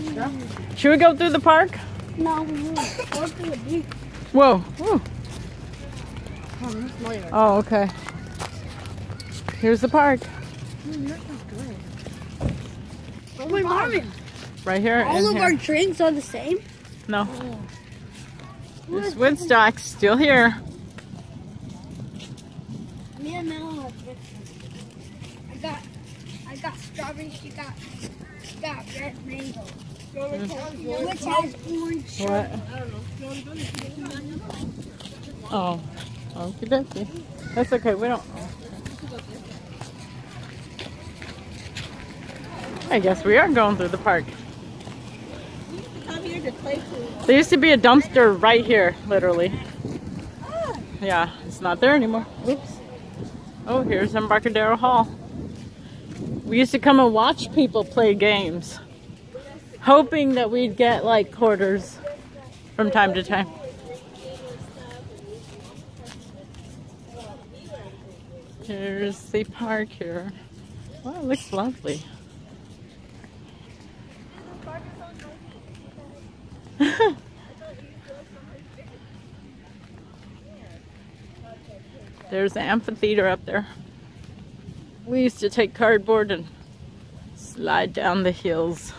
Yeah. Should we go through the park? No, we won't. Go through the beach. Whoa. Whoa. Oh, okay. Here's the park. Oh my God. Right here. All of our drinks are the same? No. There's Woodstock still here. Me and Mel have breakfast. I got strawberry. She got red mango. Which has orange. What? Oh. Okie dokie. That's okay. We don't. I guess we are going through the park. There used to be a dumpster right here, literally. Yeah, it's not there anymore. Oops. Oh, here's Embarcadero Hall. We used to come and watch people play games, hoping that we'd get like quarters from time to time. Here's the park here. Well, it looks lovely. There's the amphitheater up there. We used to take cardboard and slide down the hills.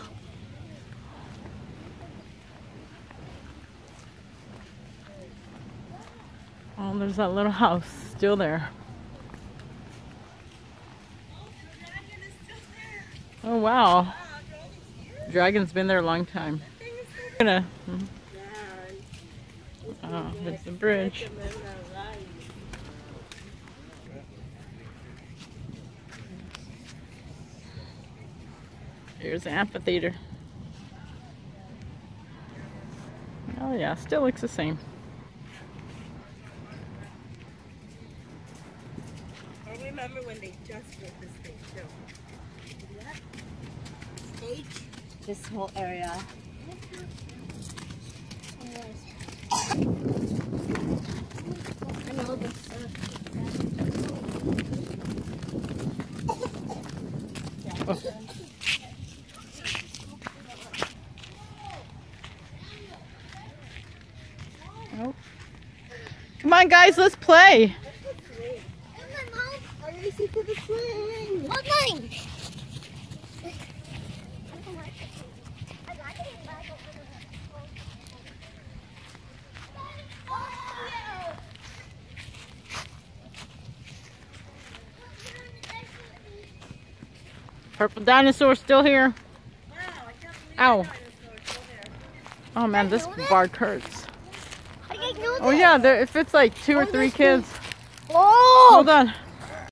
Oh, there's that little house still there. Oh wow. Dragon's been there a long time. Oh, there's the bridge. Here's the amphitheater. Oh yeah, still looks the same. I remember when they just built this thing too. Stage, this whole area. I know this. Oh. Oh. Come on guys, let's play. I'm racing to the swing. What's mine? Purple dinosaur still here. Wow, I can't believe Ow. that dinosaur's still there. Oh man, this bark hurts. I didn't know Oh yeah, there, if it's like 2 or 3 kids. Oh! Hold on.